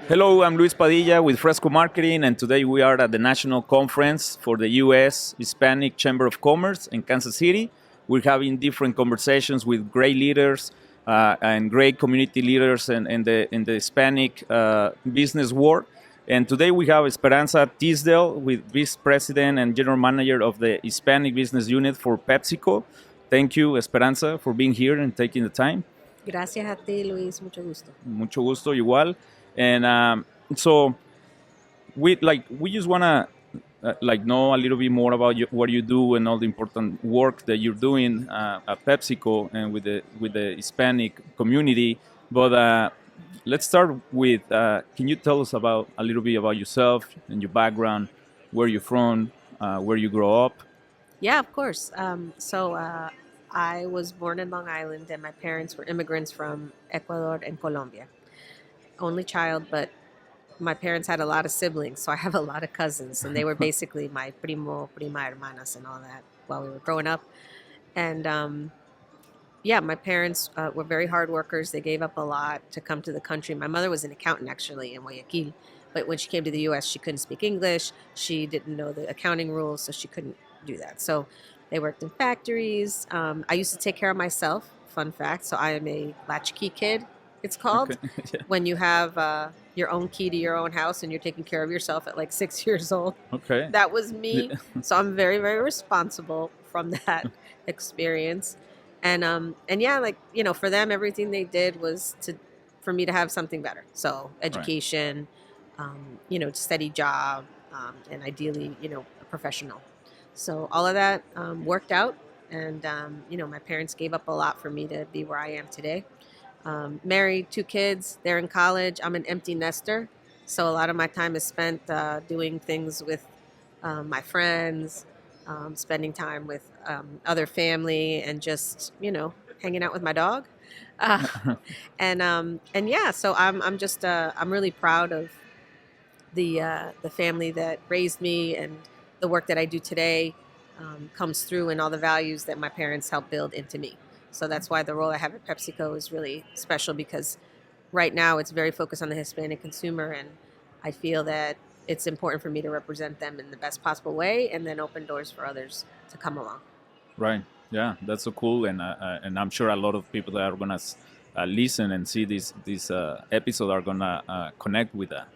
Hello, I'm Luis Padilla with Fresco Marketing, and today we are at the National Conference for the U.S. Hispanic Chamber of Commerce in Kansas City. We're having different conversations with great leaders and great community leaders in the Hispanic business world. And today we have Esperanza Teasdale, with Vice President and General Manager of the Hispanic Business Unit for PepsiCo. Thank you, Esperanza, for being here and taking the time. Gracias a ti, Luis. Mucho gusto. Mucho gusto, igual. And so we just wanna know a little bit more about what you do and all the important work that you're doing at PepsiCo and with the Hispanic community. But let's start with can you tell us about a little bit about yourself and your background, where you're from, where you grow up? Yeah, of course. I was born in Long Island, and my parents were immigrants from Ecuador and Colombia. Only child, but my parents had a lot of siblings, so I have a lot of cousins, and they were basically my primo, prima hermanas, and all that while we were growing up. And yeah, my parents were very hard workers. They gave up a lot to come to the country. My mother was an accountant actually in Guayaquil, but when she came to the U.S., she couldn't speak English. She didn't know the accounting rules, so she couldn't do that. So they worked in factories. I used to take care of myself. Fun fact. So I am a latchkey kid, it's called, Okay. Yeah. when you have your own key to your own house and you're taking care of yourself at like 6 years old. Okay. That was me. So I'm very, very responsible from that experience. And yeah, like, for them, everything they did was for me to have something better. So education, steady job, and ideally, a professional. So all of that worked out. And, my parents gave up a lot for me to be where I am today. Married, 2 kids, they're in college. I'm an empty nester. So a lot of my time is spent doing things with my friends, spending time with other family, and just, hanging out with my dog. Uh, and yeah, so I'm really proud of the family that raised me, and the work that I do today comes through in all the values that my parents helped build into me. So that's why the role I have at PepsiCo is really special, because right now it's very focused on the Hispanic consumer, and I feel that it's important for me to represent them in the best possible way, and then open doors for others to come along. Right. Yeah, that's so cool, and I'm sure a lot of people that are gonna listen and see this episode are gonna connect with that.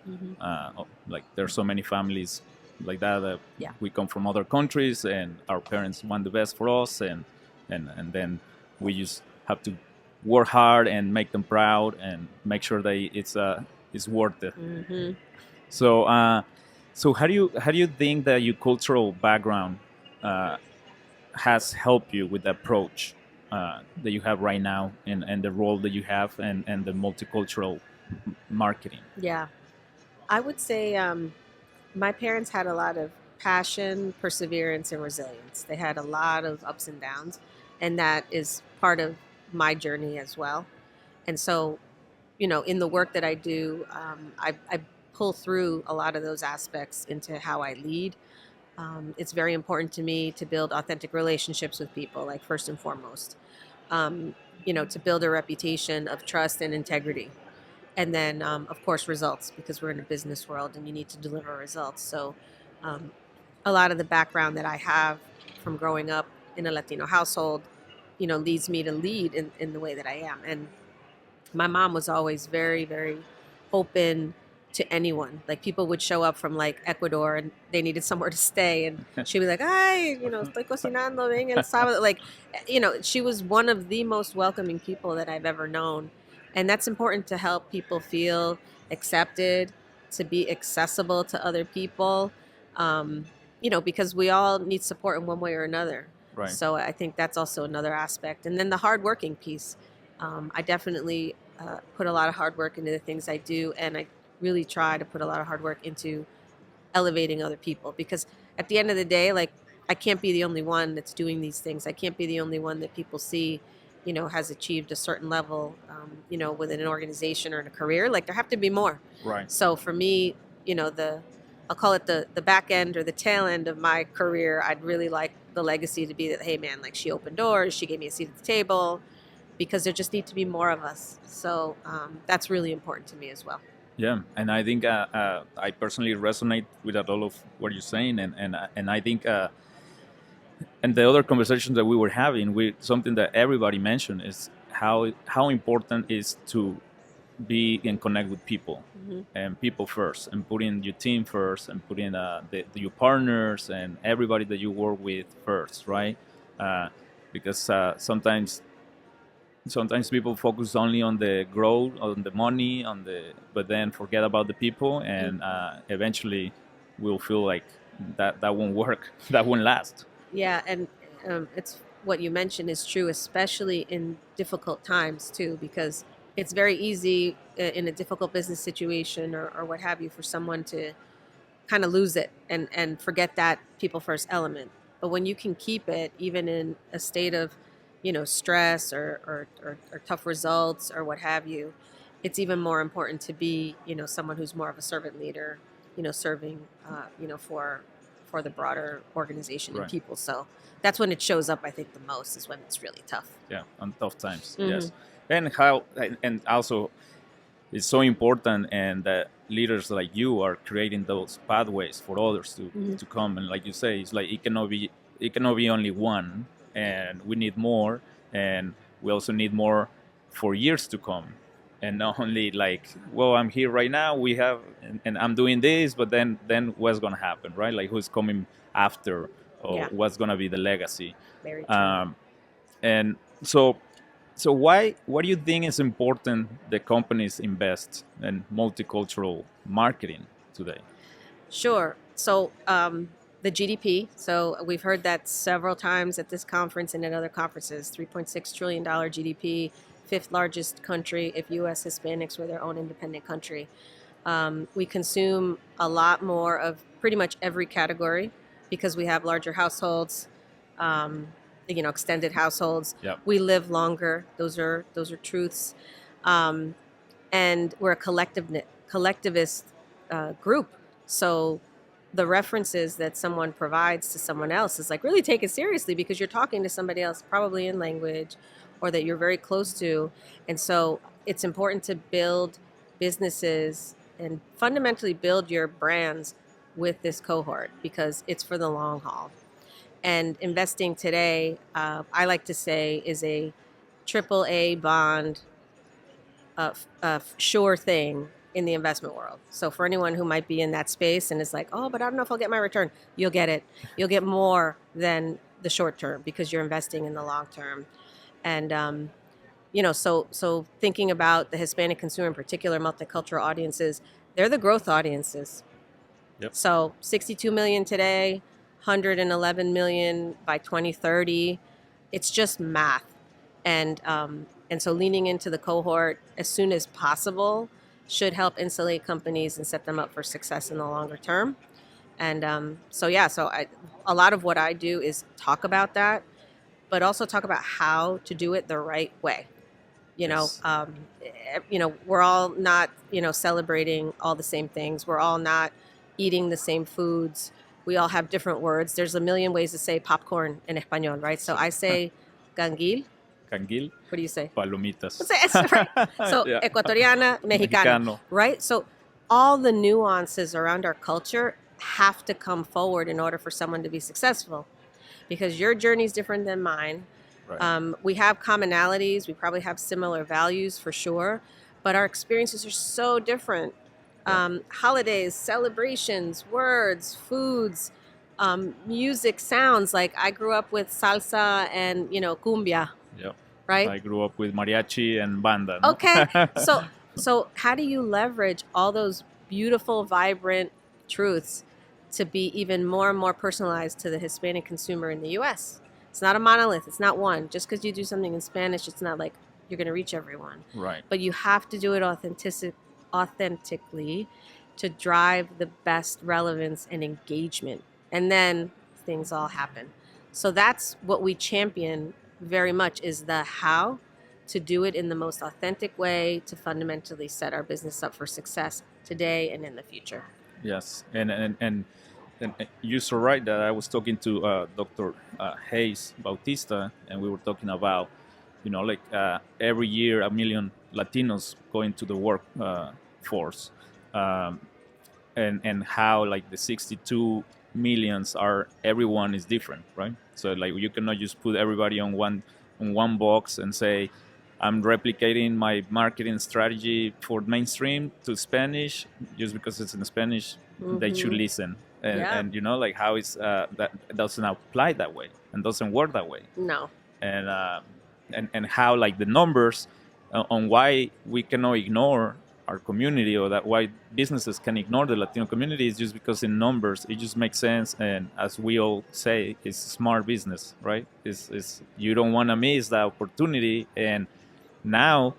Like there's so many families like that Yeah. we come from other countries, and our parents want the best for us, and then we just have to work hard and make them proud and make sure that it's worth it. hmm So so how do you think that your cultural background uh, has helped you with the approach that you have right now, and the role that you have, and the multicultural marketing? Yeah. I would say my parents had a lot of passion, perseverance, and resilience. They had a lot of ups and downs, and that is part of my journey as well. And so, in the work that I do, I pull through a lot of those aspects into how I lead. It's very important to me to build authentic relationships with people, like first and foremost. To build a reputation of trust and integrity. And then, of course, results, because we're in a business world and you need to deliver results. So, um, a lot of the background that I have from growing up in a Latino household, leads me to lead in the way that I am. And my mom was always very, very open to anyone. Like, people would show up from like Ecuador and they needed somewhere to stay, and she'd be like, "Ay, estoy cocinando, ven el sábado." Like, she was one of the most welcoming people that I've ever known, and that's important to help people feel accepted, to be accessible to other people, because we all need support in one way or another. Right. So I think that's also another aspect, and then the hardworking piece. I definitely put a lot of hard work into the things I do, and I really try to put a lot of hard work into elevating other people, because at the end of the day, like, I can't be the only one that's doing these things. I can't be the only one that people see, has achieved a certain level, within an organization or in a career. Like, there have to be more. Right. So for me, I'll call it the back end or the tail end of my career. I'd really like the legacy to be that, hey man, like, she opened doors, she gave me a seat at the table, because there just need to be more of us. So that's really important to me as well. Yeah, and I think I personally resonate with a lot of what you're saying, and I think and the other conversations that we were having, we something that everybody mentioned is how important is to be and connect with people, Hmm. and people first, and putting your team first, and putting your partners and everybody that you work with first, right? Uh, because sometimes people focus only on the growth, on the money, but then forget about the people, and eventually we'll feel like that won't work, that won't last. Yeah, and it's what you mentioned is true, especially in difficult times too, because it's very easy in a difficult business situation or what have you for someone to kind of lose it and forget that people first element. But when you can keep it, even in a state of, stress or tough results or what have you, it's even more important to be, someone who's more of a servant leader, serving, for the broader organization and Right. people. So that's when it shows up, I think, the most is when it's really tough. Yeah, on tough times. Mhm. Yes, and also it's so important, and that leaders like you are creating those pathways for others to come, and like you say, it's like it cannot be only one, and we need more, and we also need more for years to come, and not only like, well, I'm here right now, we have, and I'm doing this, but then what's gonna happen, right? Like, who's coming after, or Yeah, what's gonna be the legacy? very true. And so why do you think it's important that companies invest in multicultural marketing today? Sure. So the GDP. So we've heard that several times at this conference and at other conferences. $3.6 trillion GDP, fifth largest country if U.S. Hispanics were their own independent country. We consume a lot more of pretty much every category because we have larger households, um, extended households. Yeah. We live longer. Those are truths, um, and we're a collectivist group. So the references that someone provides to someone else is like really take it seriously because you're talking to somebody else probably in language or that you're very close to. And so it's important to build businesses and fundamentally build your brands with this cohort because it's for the long haul. And investing today, I like to say, is a triple A bond, sure thing in the investment world. So for anyone who might be in that space and is like, oh, but I don't know if I'll get my return, you'll get it. You'll get more than the short term because you're investing in the long term. And so thinking about the Hispanic consumer in particular, multicultural audiences, they're the growth audiences. Yep. So 62 million today, 111 million by 2030. It's just math, and so leaning into the cohort as soon as possible should help insulate companies and set them up for success in the longer term. And a lot of what I do is talk about that, but also talk about how to do it the right way. Yes. We're all not, celebrating all the same things. We're all not eating the same foods. We all have different words. There's a million ways to say popcorn in Espanol, right? So I say ganguil. Canguil, What do you say? palomitas. It's right. So Yeah. Ecuatoriana, Mexicana, Mexicano. right? So all the nuances around our culture have to come forward in order for someone to be successful because your journey is different than mine. Right. We have commonalities. We probably have similar values for sure, but our experiences are so different. Holidays, celebrations, words, foods, music, sounds. Like I grew up with salsa and cumbia, Yep. right? I grew up with mariachi and banda. No? Okay, so how do you leverage all those beautiful, vibrant truths to be even more and more personalized to the Hispanic consumer in the U.S.? It's not a monolith. It's not one. Just because you do something in Spanish, it's not like you're going to reach everyone. Right. But you have to do it authentically to drive the best relevance and engagement. And then things all happen. So that's what we champion very much is the how to do it in the most authentic way to fundamentally set our business up for success today and in the future. Yes, and you're so right that I was talking to Dr. Hayes Bautista, and we were talking about, like every year a million Latinos going to the work force, um, and how like the 62 millions are, everyone is different, right? So like you cannot just put everybody on one box and say I'm replicating my marketing strategy for mainstream to Spanish just because it's in Spanish. They should Mm-hmm. listen, Yeah. and like how is that doesn't apply that way and doesn't work that way. No. And and how like the numbers on why we cannot ignore our community, or that why businesses can ignore the Latino community, is just because in numbers it just makes sense, and as we all say, it's smart business, right? It's you don't want to miss that opportunity. And now,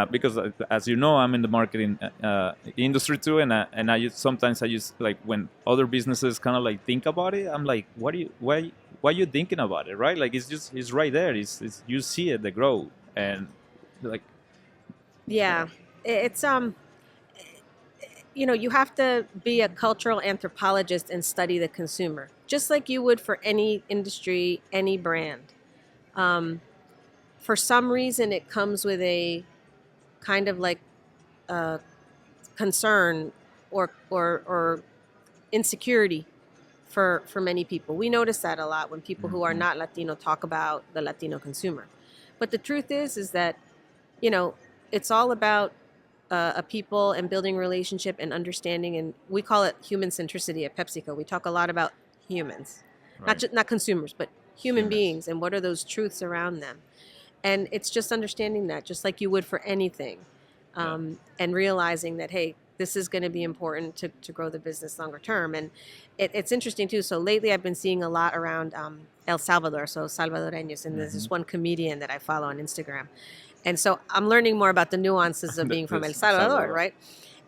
because as you know, I'm in the marketing industry too, and I just, sometimes I just like when other businesses kind of like think about it, I'm like, what do you why are you thinking about it, right? Like it's right there. It's you see it, the growth, and like Yeah. It's you have to be a cultural anthropologist and study the consumer, just like you would for any industry, any brand. Um, for some reason, it comes with a kind of like concern or insecurity for many people. We notice that a lot when people who are not Latino talk about the Latino consumer. But the truth is that you know it's all about a people and building relationship and understanding, and we call it human centricity at PepsiCo. We talk a lot about humans, right, not consumers, but human humans. beings, and what are those truths around them. And it's just understanding that, just like you would for anything, Yeah. and realizing that, hey, this is going to be important to grow the business longer term. And it's interesting too. So lately I've been seeing a lot around El Salvador, so Salvadoreños, and there's this one comedian that I follow on Instagram. And so I'm learning more about the nuances of being from El Salvador, right?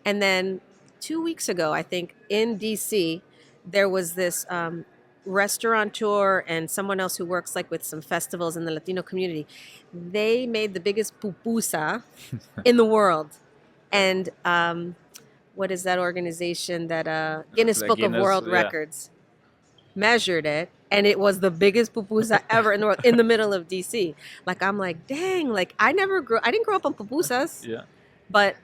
And then 2 weeks ago, I think in DC, there was this restaurateur and someone else who works like with some festivals in the Latino community. They made the biggest pupusa in the world. And what is that organization that Guinness The Book of Guinness, World yeah. Records measured it, and it was the biggest pupusa ever in the world in the middle of DC. Like I'm like, dang, like I didn't grow up on pupusas, Yeah. but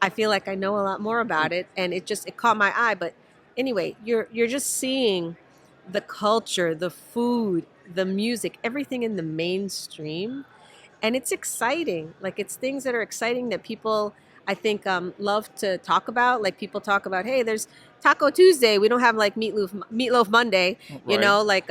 I feel like I know a lot more about it, and it caught my eye. But anyway, you're just seeing the culture, the food, the music, everything in the mainstream, and it's exciting. Like it's things that are exciting that people I think love to talk about. Like people talk about, hey, there's Taco Tuesday. We don't have like Meatloaf Monday. Right. Like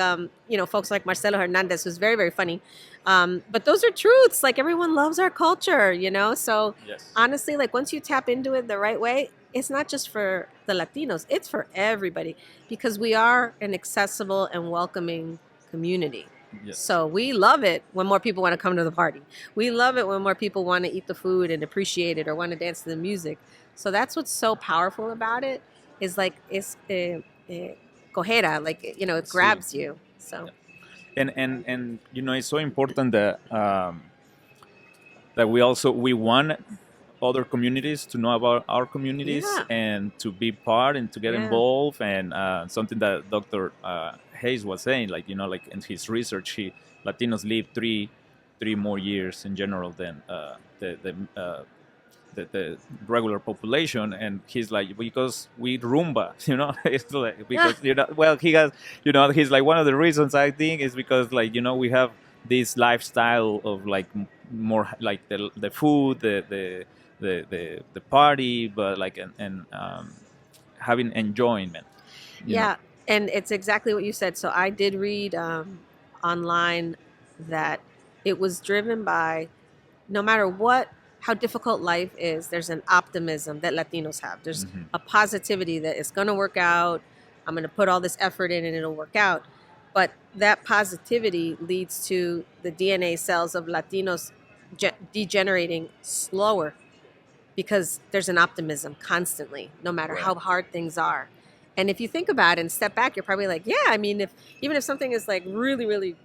folks like Marcelo Hernandez, who's very very funny. But those are truths. Like everyone loves our culture. So Yes. honestly, like once you tap into it the right way, it's not just for the Latinos. It's for everybody because we are an accessible and welcoming community. Yes. So we love it when more people want to come to the party. We love it when more people want to eat the food and appreciate it or want to dance to the music. So that's what's so powerful about it is like it's cojera, like it grabs you. So And it's so important that that we want other communities to know about our communities Yeah. and to be part and to get Yeah. involved. And something that Dr. Hayes was saying, like like in his research, Latinos live three more years in general than the regular population. And he's like, because we rumba, it's like because well, he has, he's like, one of the reasons I think is because like we have this lifestyle of like more like the food, the party, but like and having enjoyment. Yeah, and it's exactly what you said. So I did read online that it was driven by no matter how difficult life is, there's an optimism that Latinos have. There's a positivity that it's going to work out. I'm going to put all this effort in and it'll work out. But that positivity leads to the DNA cells of Latinos degenerating slower because there's an optimism constantly, no matter how hard things are. And if you think about it and step back, you're probably like, yeah, I mean, even if something is like really, really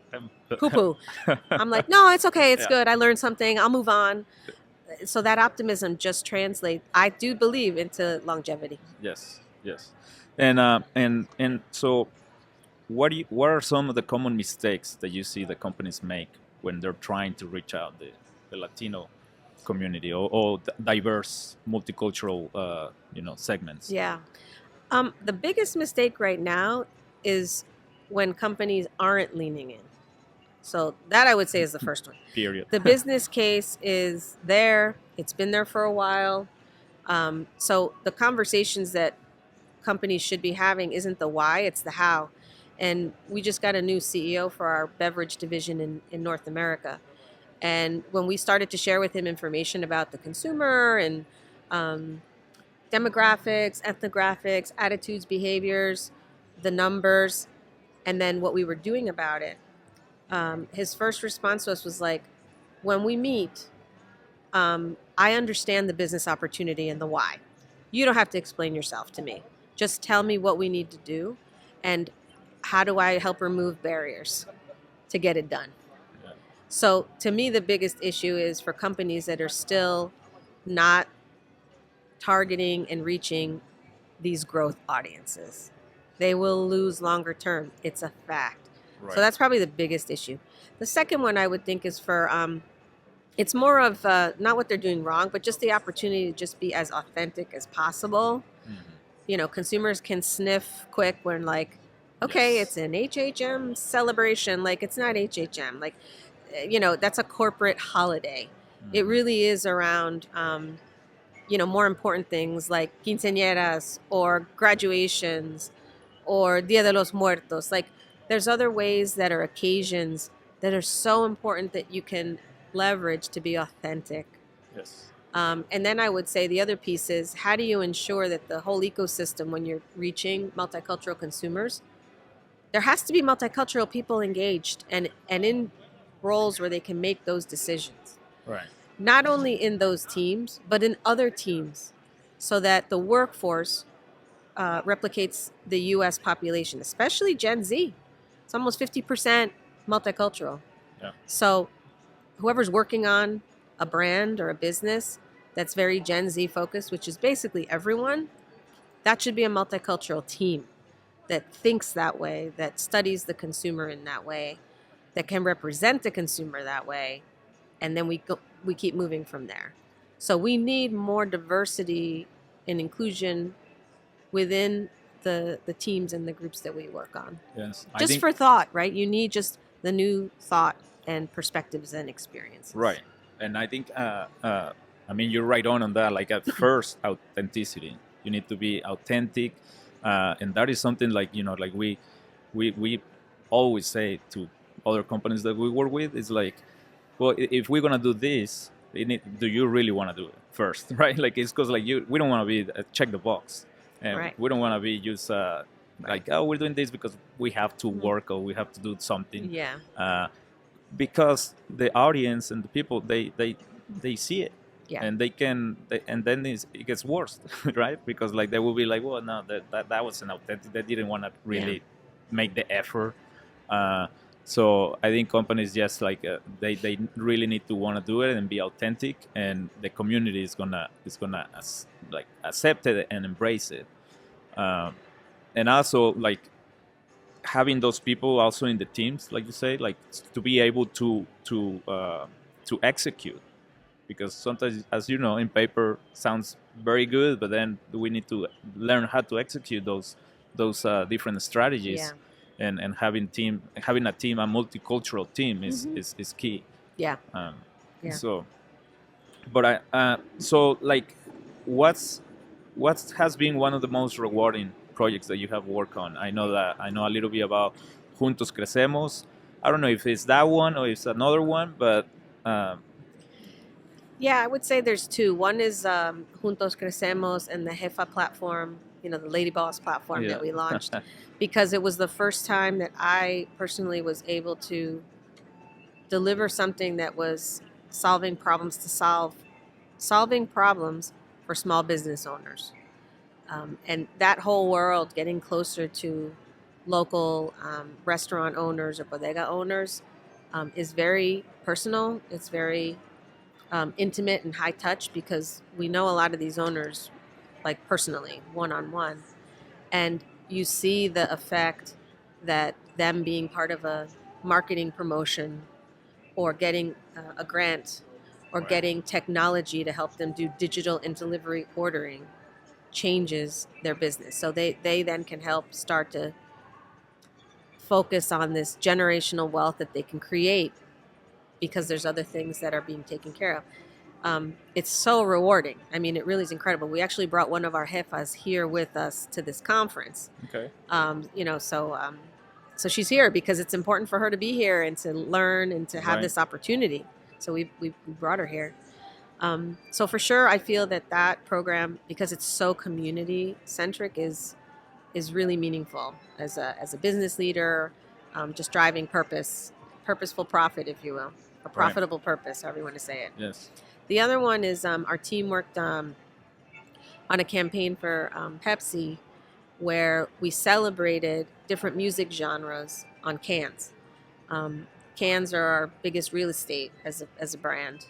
poo-poo, I'm like, no, it's okay, it's good. I learned something, I'll move on. So that optimism just translates, I do believe, into longevity. Yes, yes. And so what are some of the common mistakes that you see the companies make when they're trying to reach out the Latino community or diverse multicultural segments. Yeah. The biggest mistake right now is when companies aren't leaning in. So that I would say is the first one. Period. The business case is there. It's been there for a while. So the conversations that companies should be having isn't the why, it's the how. And we just got a new CEO for our beverage division in North America. And when we started to share with him information about the consumer and um, demographics, ethnographics, attitudes, behaviors, the numbers, and then what we were doing about it, his first response to us was like, when we meet, I understand the business opportunity and the why. You don't have to explain yourself to me. Just tell me what we need to do and how do I help remove barriers to get it done. Yeah. So to me, the biggest issue is for companies that are still not targeting and reaching these growth audiences. They will lose longer term. It's a fact. Right. So that's probably the biggest issue. The second one I would think is for it's more of not what they're doing wrong, but just the opportunity to just be as authentic as possible. Mm-hmm. Consumers can sniff quick when like, okay, Yes. it's an HHM celebration. Like it's not HHM. Like, that's a corporate holiday. Mm-hmm. It really is around, more important things like quinceañeras or graduations or Dia de los Muertos. Like there's other ways that are occasions that are so important that you can leverage to be authentic. Yes. And then I would say the other piece is how do you ensure that the whole ecosystem, when you're reaching multicultural consumers, there has to be multicultural people engaged and in roles where they can make those decisions. Right. Not only in those teams, but in other teams, so that the workforce replicates the U.S. population, especially Gen Z. It's almost 50% multicultural. Yeah. So whoever's working on a brand or a business that's very Gen Z focused, which is basically everyone, that should be a multicultural team that thinks that way, that studies the consumer in that way, that can represent the consumer that way, and then we keep moving from there. So we need more diversity and inclusion within the teams and the groups that we work on. Yes. Just for thought, right? You need just the new thought and perspectives and experiences. Right. And I think, you're right on that. Like at first, authenticity. You need to be authentic. And that is something like, like we always say to other companies that we work with, is like, well, if we're going to do this, do you really want to do it first, right? Like it's because like we don't want to be check the box. And right. We don't want to be just like, oh, we're doing this because we have to work or we have to do something. Yeah. Because the audience and the people, they see it. Yeah. And and then it gets worse, right? Because like they will be like, well, no, that wasn't authentic. They didn't want to really make the effort. So I think companies just like they really need to want to do it and be authentic, and the community is gonna accept it and embrace it. And also like having those people also in the teams, like you say, like to be able to execute. Because sometimes, as you know, in paper sounds very good, but then we need to learn how to execute those different strategies. Yeah. And having a team, a multicultural team is key. Yeah. Yeah. So, but so like, what has been one of the most rewarding projects that you have worked on? I know a little bit about Juntos Crecemos. I don't know if it's that one or it's another one, but. Yeah, I would say there's two. One is Juntos Crecemos and the Jefa platform, the Lady Boss platform that we launched, because it was the first time that I personally was able to deliver something that was solving problems for small business owners. And that whole world, getting closer to local restaurant owners or bodega owners, is very personal. It's very intimate and high touch, because we know a lot of these owners like personally, one-on-one, and you see the effect that them being part of a marketing promotion or getting a grant or Right. getting technology to help them do digital and delivery ordering changes their business. So they then can help start to focus on this generational wealth that they can create because there's other things that are being taken care of. It's so rewarding. I mean, it really is incredible. We actually brought one of our jefas here with us to this conference. Okay. So she's here because it's important for her to be here and to learn and to have Right. this opportunity. So we brought her here. So for sure, I feel that program, because it's so community centric, is really meaningful as a business leader, just driving purposeful profit, if you will, a profitable purpose, however you want to say it. Yes. The other one is our team worked on a campaign for Pepsi, where we celebrated different music genres on cans. Cans are our biggest real estate as a brand,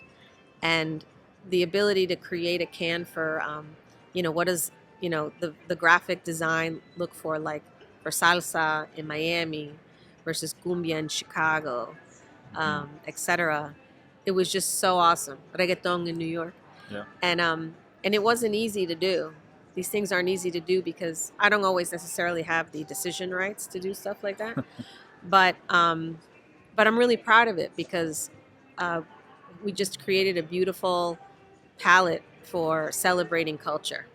and the ability to create a can for, what does the graphic design look for, like for salsa in Miami versus cumbia in Chicago, etc. It was just so awesome. Reggaeton in New York. Yeah. And it wasn't easy to do. These things aren't easy to do because I don't always necessarily have the decision rights to do stuff like that. but I'm really proud of it because we just created a beautiful palette for celebrating culture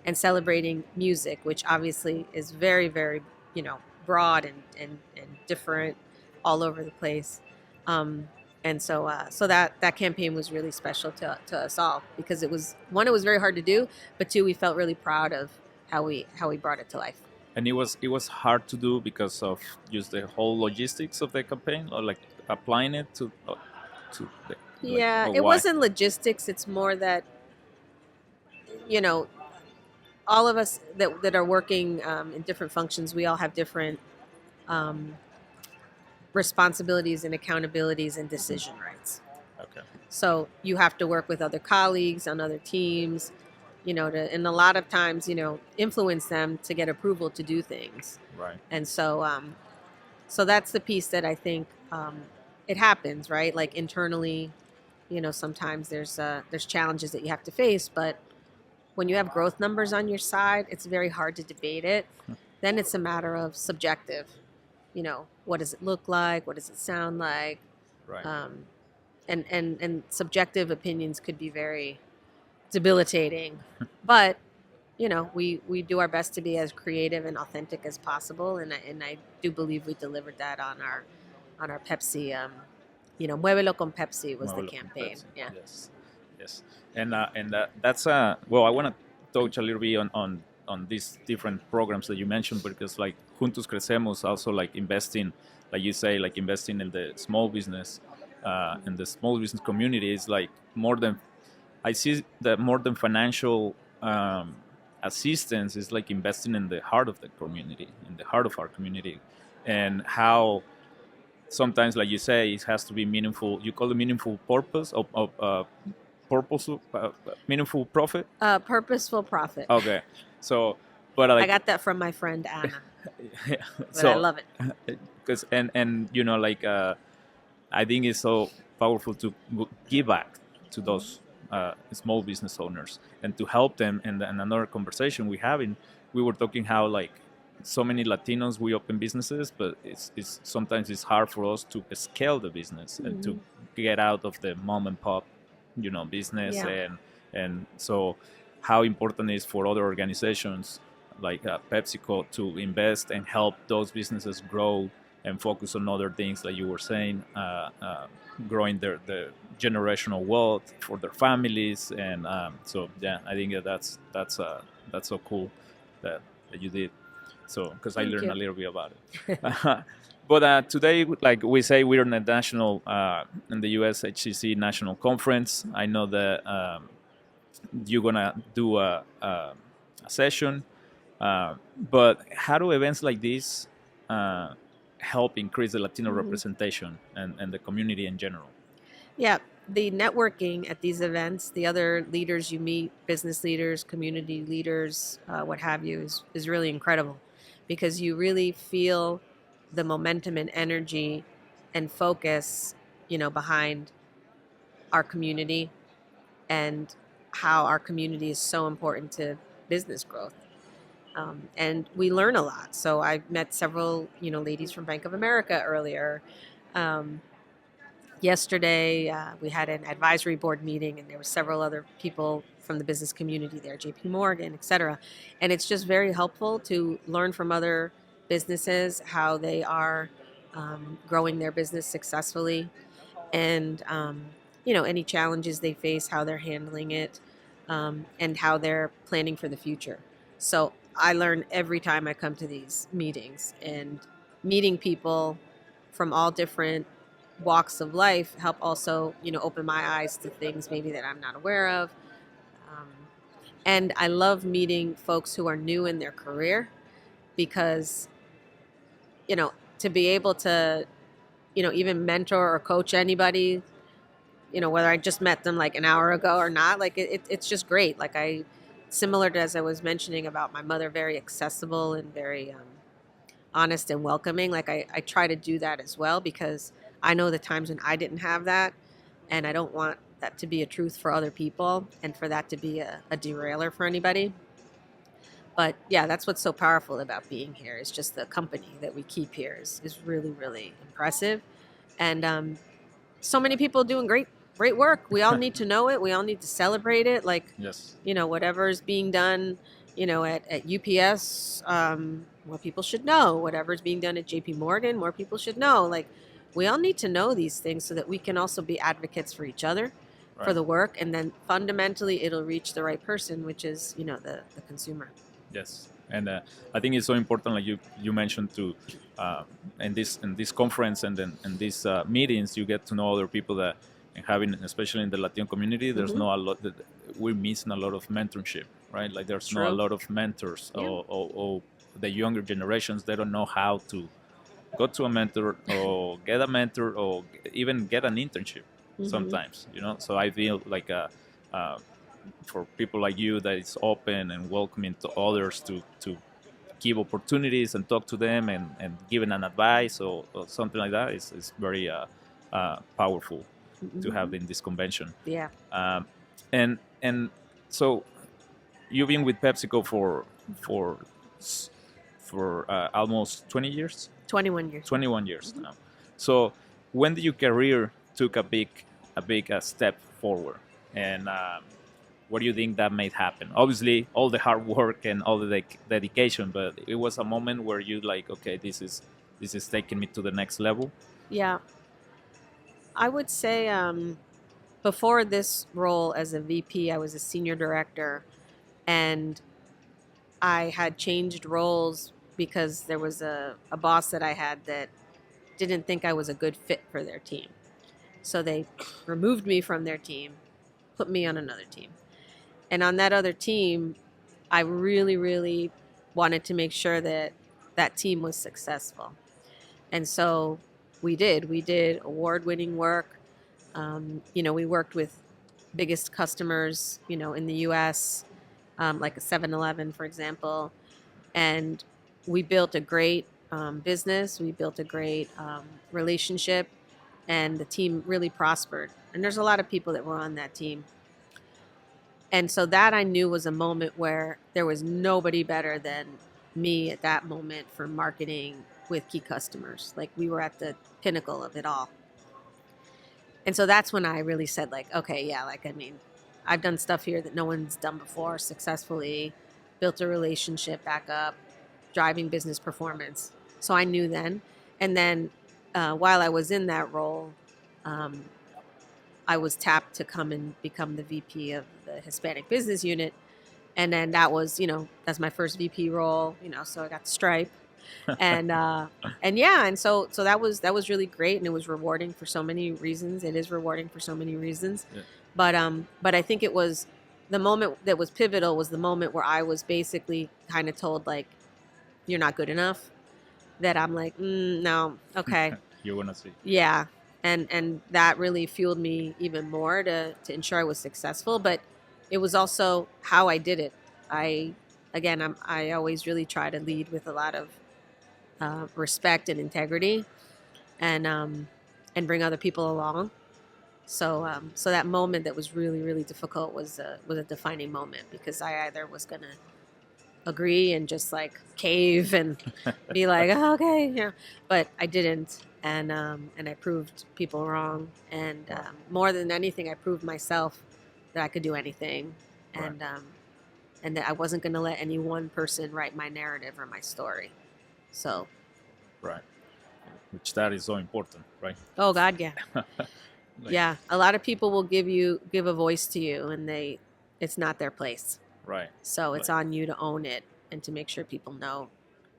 and celebrating music, which obviously is very, very, broad and different all over the place. And so that campaign was really special to us all because it was very hard to do, but two, we felt really proud of how we brought it to life. And it was hard to do because of just the whole logistics of the campaign, or like applying it to the, Yeah, or it why? wasn't logistics. It's more that, all of us that are working in different functions, we all have different responsibilities and accountabilities and decision rights. Okay. So you have to work with other colleagues on other teams, and a lot of times, influence them to get approval to do things. Right. And so that's the piece that I think it happens, right? Like internally, sometimes there's challenges that you have to face, but when you have growth numbers on your side, it's very hard to debate it. Then it's a matter of subjective. What does it look like? What does it sound like? Right. And subjective opinions could be very debilitating. But we do our best to be as creative and authentic as possible, and I do believe we delivered that on our Pepsi. Muévelo con Pepsi was the campaign. Pepsi. Yeah. Yes. And that's well, I want to touch a little bit on these different programs that you mentioned, because like Juntos Crecemos also like investing, like you say, like investing in the small business, and the small business community is like I see that more than financial assistance is like investing in the heart of the community, in the heart of our community, and how sometimes, like you say, it has to be meaningful. You call it meaningful purpose of purposeful, meaningful profit. Purposeful profit. Okay, so but like, I got that from my friend Anna, yeah, but so I love it. because and like I think it's so powerful to give back to those small business owners and to help them. And another conversation we were talking how like so many Latinos, we open businesses, but it's sometimes it's hard for us to scale the business and to get out of the mom and pop, business. Yeah. And so how important it is for other organizations like PepsiCo to invest and help those businesses grow and focus on other things, like you were saying, growing the generational wealth for their families. And so yeah, I think that's so cool that you did. So because I learned a little bit about it. But today, like we say, we're in the national in the USHCC National Conference. I know that you're gonna do a session, but how do events like this help increase the Latino representation and the community in general? Yeah, the networking at these events, the other leaders you meet, business leaders, community leaders, what have you, is really incredible, because you really feel the momentum and energy and focus, behind our community and how our community is so important to business growth. And we learn a lot. So I met several, ladies from Bank of America earlier. Um, Yesterday, we had an advisory board meeting, and there were several other people from the business community there, J.P. Morgan, et cetera. And it's just very helpful to learn from other businesses how they are growing their business successfully, and any challenges they face, how they're handling it, and how they're planning for the future. So I learn every time I come to these meetings, and meeting people from all different walks of life help also open my eyes to things maybe that I'm not aware of. Um, and I love meeting folks who are new in their career, because to be able to even mentor or coach anybody, whether I just met them like an hour ago or not, like it's just great. Like similar to, as I was mentioning about my mother, very accessible and very honest and welcoming. Like I try to do that as well, because I know the times when I didn't have that, and I don't want that to be a truth for other people and for that to be a derailer for anybody. But yeah, that's what's so powerful about being here. Is just the company that we keep here is really, really impressive. And so many people doing great work. We all need to know it. We all need to celebrate it. Like, Yes. Whatever is being done, at UPS, more people should know. Whatever is being done at JP Morgan, more people should know. Like, we all need to know these things so that we can also be advocates for each other, for the work. And then fundamentally, it'll reach the right person, which is, the consumer. Yes, and I think it's so important, like you mentioned, to in this conference and then in these meetings, you get to know other people that, and having, especially in the Latino community, there's Mm-hmm. not a lot that we're missing a lot of mentorship, right? Like there's not a True. lot of mentors, Yeah. or the younger generations, they don't know how to go to a mentor or get a mentor or even get an internship Mm-hmm. sometimes, So I feel like for people like you, that it's open and welcoming to others to give opportunities and talk to them and giving an advice or something like that is very powerful to have in this convention. Yeah. And so you've been with PepsiCo for almost 20 years. 21 years. 21 years now. So when did your career took a big step forward, and what do you think that made happen? Obviously, all the hard work and all the dedication, but it was a moment where you like, okay, this is taking me to the next level. Yeah. I would say before this role as a VP, I was a senior director, and I had changed roles because there was a boss that I had that didn't think I was a good fit for their team. So they removed me from their team, put me on another team. And on that other team, I really, really wanted to make sure that that team was successful. And so we did. We did award-winning work. We worked with biggest customers, in the U.S., like a 7-Eleven, for example. And we built a great business. We built a great relationship, and the team really prospered. And there's a lot of people that were on that team. And so that I knew was a moment where there was nobody better than me at that moment for marketing with key customers. Like, we were at the pinnacle of it all. And so that's when I really said, like, okay, yeah, like, I mean, I've done stuff here that no one's done before successfully, built a relationship back up, driving business performance. So I knew then. And then while I was in that role, I was tapped to come and become the VP of the Hispanic business unit. And then that was, that's my first VP role, so I got the stripe. And so that was really great, and it was rewarding for so many reasons. It is rewarding for so many reasons. Yeah. But I think it was the moment that was pivotal was the moment where I was basically kind of told, like, you're not good enough. That I'm like, no, okay. You want to see. Yeah. And that really fueled me even more to ensure I was successful. But it was also how I did it. I always really try to lead with a lot of respect and integrity, and bring other people along. So that moment that was really, really difficult was a defining moment, because I either was gonna agree and just like cave and be like, oh, okay, yeah, but I didn't, and I proved people wrong, and more than anything, I proved myself that I could do anything, and and that I wasn't gonna let any one person write my narrative or my story. So, Right. Which that is so important, right? oh God, yeah. Like, Yeah, a lot of people will give a voice to you, and it's not their place. right. So it's Like, on you to own it and to make sure people know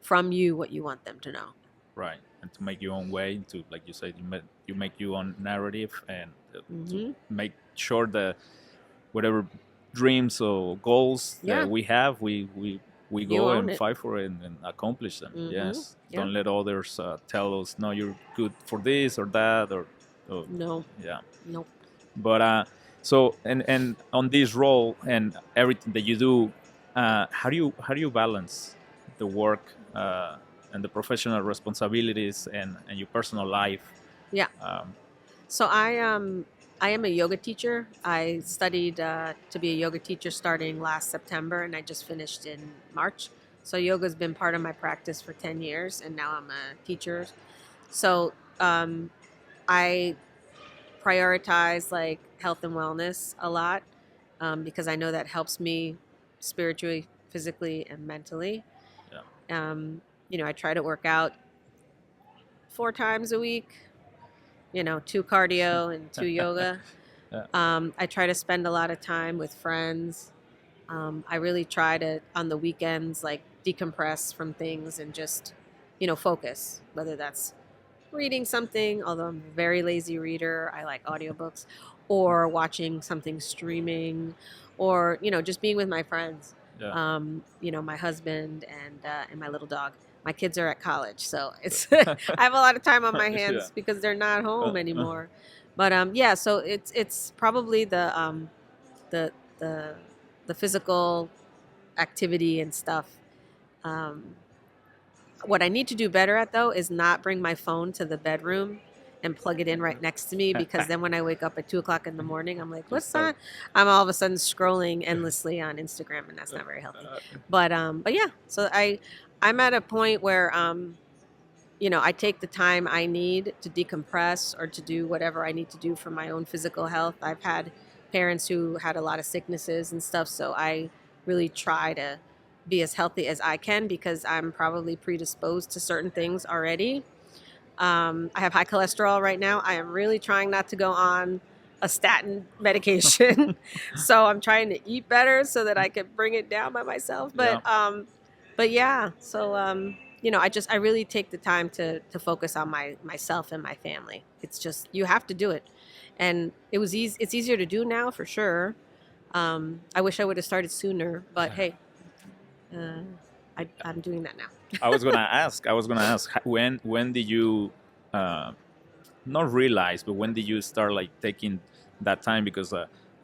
from you what you want them to know. right. And to make your own way, to, like you said, you make your own narrative, and to make sure that whatever dreams or goals Yeah. that we have, we go own and it. fight for it and accomplish them. Yes. Yeah. Don't let others tell us, no, you're good for this or that, or No. yeah. Nope. But so and on this role and everything that you do, how do you balance the work and the professional responsibilities and your personal life? Yeah. So I am a yoga teacher. I studied to be a yoga teacher starting last September, and I just finished in March. So yoga's been part of my practice for 10 years, and now I'm a teacher. So I prioritize like health and wellness a lot, because I know that helps me spiritually, physically, and mentally. Yeah. I try to work out 4 times a week, 2 cardio and 2 yoga. Yeah. I try to spend a lot of time with friends. I really try to, on the weekends, like decompress from things and just, focus, whether that's reading something, although I'm a very lazy reader. I like audiobooks, or watching something streaming, or, just being with my friends. Yeah. My husband and my little dog. My kids are at college, so it's I have a lot of time on my hands Yeah. because they're not home anymore. But yeah, so it's probably the the the physical activity and stuff. Um, what I need to do better at, though, is not bring my phone to the bedroom and plug it in right next to me, because then when I wake up at 2 o'clock in the morning, I'm like, what's that? I'm all of a sudden scrolling endlessly on Instagram, and that's not very healthy. But yeah, so I'm at a point where I take the time I need to decompress or to do whatever I need to do for my own physical health. I've had parents who had a lot of sicknesses and stuff, so I really try to be as healthy as I can, because I'm probably predisposed to certain things already. I have high cholesterol right now. I am really trying not to go on a statin medication. So I'm trying to eat better so that I can bring it down by myself. But yeah, so I really take the time to focus on myself and my family. It's just, you have to do it, and it's easier to do now for sure. I wish I would have started sooner, but hey, I'm doing that now. I was gonna ask. When did you not realize, but when did you start like taking that time? Because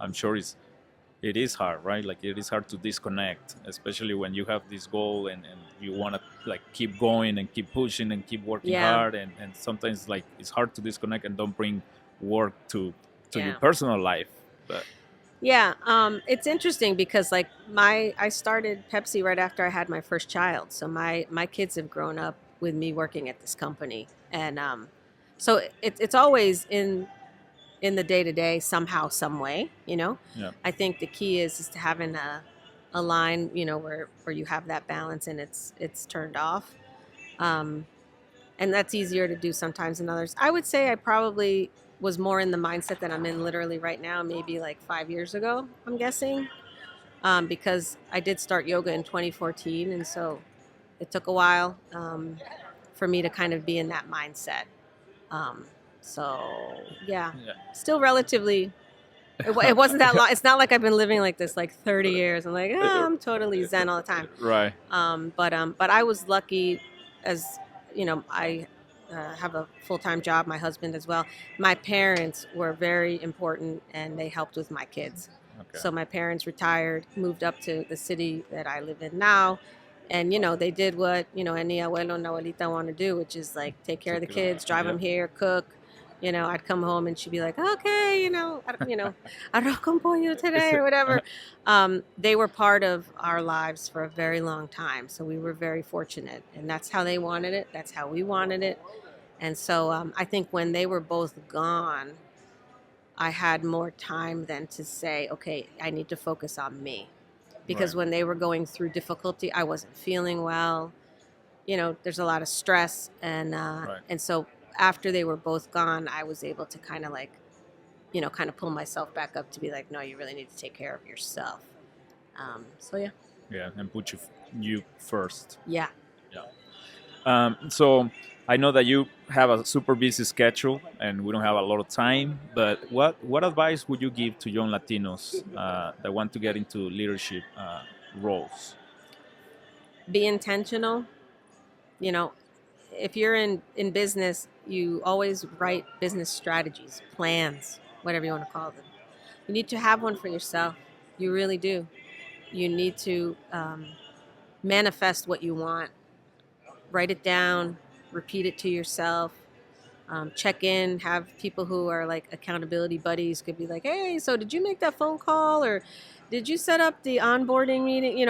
I'm sure it is hard, right? Like it is hard to disconnect, especially when you have this goal and you want to like keep going and keep pushing and keep working hard, and sometimes like it's hard to disconnect and don't bring work to your personal life. But yeah, it's interesting because like I started Pepsi right after I had my first child, so my kids have grown up with me working at this company, and so it's always in the day to day somehow, some way. yeah, I think the key is to having a line, where you have that balance and it's turned off, and that's easier to do sometimes than others. I would say I probably was more in the mindset that I'm in literally right now, maybe like 5 years ago, I'm guessing, because I did start yoga in 2014, and so it took a while for me to kind of be in that mindset. So yeah, still relatively. It wasn't that long. It's not like I've been living like this like 30 years. I'm like, I'm totally zen all the time. right. But I was lucky, as I have a full-time job. My husband as well. My parents were very important, and they helped with my kids. Okay. So my parents retired, moved up to the city that I live in now, and they did what any abuelo and abuelita want to do, which is like take care of the kids, drive them here, cook, I'd come home and she'd be like, okay, arroz con pollo today or whatever. They were part of our lives for a very long time. So we were very fortunate. And that's how they wanted it. That's how we wanted it. And so I think when they were both gone, I had more time then to say, okay, I need to focus on me. Because when they were going through difficulty, I wasn't feeling well. There's a lot of stress. And so after they were both gone, I was able to kind of pull myself back up to be like, no, you really need to take care of yourself. So yeah. Yeah, and put you first. Yeah. So I know that you have a super busy schedule and we don't have a lot of time, but what advice would you give to young Latinos that want to get into leadership roles? Be intentional. If you're in business, you always write business strategies, plans, whatever you want to call them. You need to have one for yourself. You really do. You need to manifest what you want. Write it down, repeat it to yourself, check in, have people who are like accountability buddies could be like, hey, so did you make that phone call, or did you set up the onboarding meeting?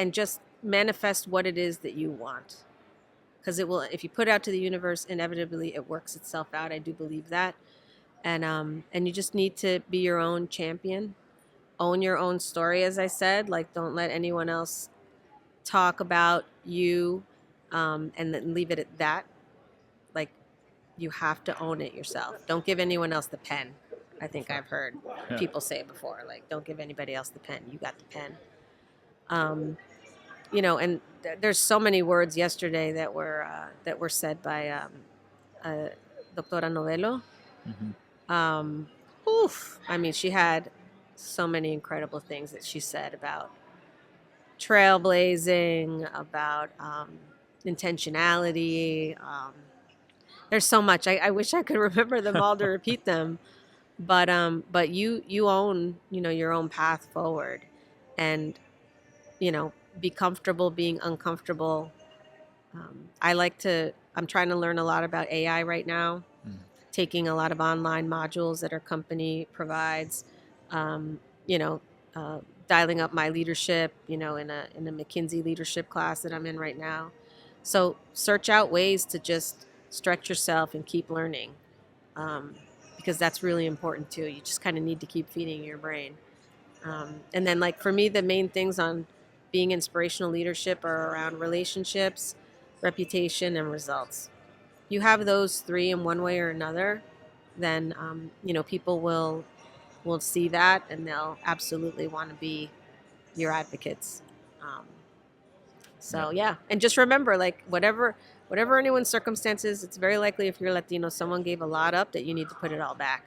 And just manifest what it is that you want. Because it will, if you put it out to the universe, inevitably it works itself out. I do believe that. And you just need to be your own champion. Own your own story, as I said. Like, don't let anyone else talk about you and then leave it at that. Like, you have to own it yourself. Don't give anyone else the pen. I think I've heard people say it before. Like, don't give anybody else the pen. You got the pen. And there's so many words yesterday that were said by Doctora Novello. I mean, she had so many incredible things that she said about trailblazing, about intentionality. There's so much. I wish I could remember them all to repeat them, but you own your own path forward, and be comfortable being uncomfortable. I'm trying to learn a lot about AI right now, taking a lot of online modules that our company provides, dialing up my leadership, in a McKinsey leadership class that I'm in right now. So search out ways to just stretch yourself and keep learning, because that's really important too. You just kind of need to keep feeding your brain. And then, like, for me, the main things on being inspirational leadership are around relationships, reputation, and results. You have those three in one way or another, then people will see that, and they'll absolutely want to be your advocates. And just remember, like, whatever anyone's circumstances, it's very likely, if you're Latino, someone gave a lot up that you need to put it all back.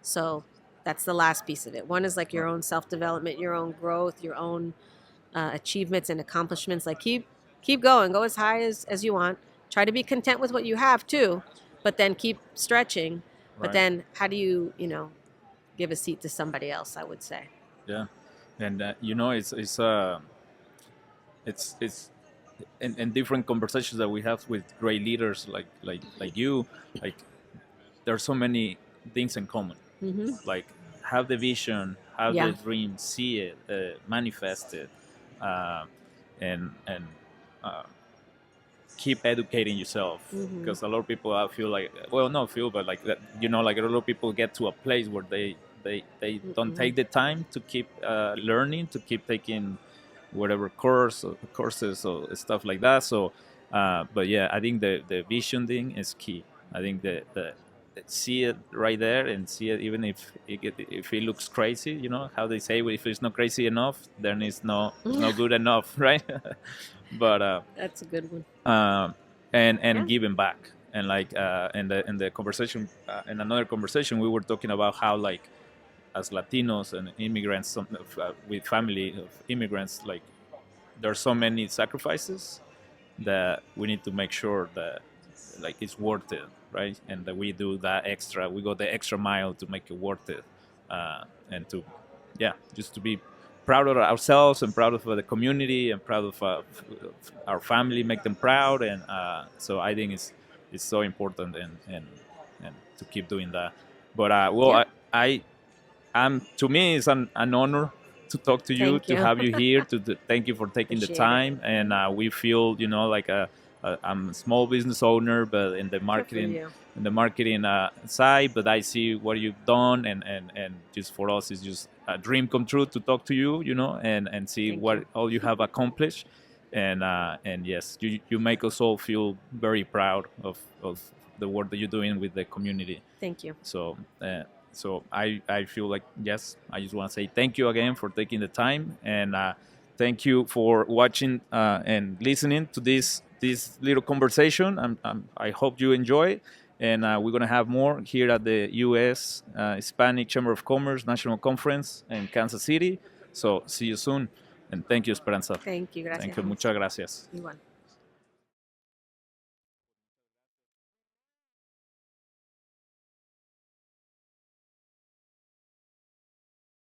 So that's the last piece of it. One is like your own self-development, your own growth, your own achievements and accomplishments. Like, keep going, go as high as you want. Try to be content with what you have too, but then keep stretching. But then how do you give a seat to somebody else, I would say. Yeah. And it's in different conversations that we have with great leaders like you, like, there's so many things in common. Like, have the vision, have the dream, see it, manifest it, and keep educating yourself, because a lot of people feel like, well, not feel, but like that, like a lot of people get to a place where they don't take the time to keep learning, to keep taking whatever courses or stuff like that. So but yeah, I think the vision thing is key. I think the see it right there, and see it even if it looks crazy, how they say, if it's not crazy enough, then it's not good enough, right? But that's a good one. And giving back, and like in the conversation, in another conversation, we were talking about how, like, as Latinos and immigrants, with family of immigrants, like, there's so many sacrifices that we need to make sure that, like, it's worth it, right? And that we do that we go the extra mile to make it worth it, and to, just to be proud of ourselves and proud of the community and proud of our family, make them proud, and so I think it's so important and to keep doing that. But I'm to me it's an honor to talk to you, Thank to you. have you here, thank you for taking the Appreciate time, and we feel like I'm a small business owner, but in the marketing side, but I see what you've done, and just for us, it's just a dream come true to talk to you, and see Thank what you. all you have accomplished, and yes, you make us all feel very proud of the work that you're doing with the community. Thank you. So I feel like, yes, I just want to say thank you again for taking the time, and thank you for watching and listening to this little conversation. I hope you enjoy, and we're going to have more here at the U.S. Hispanic Chamber of Commerce National Conference in Kansas City. So see you soon, and thank you, Esperanza. Thank you. Gracias. Thank you. Muchas gracias. Igual.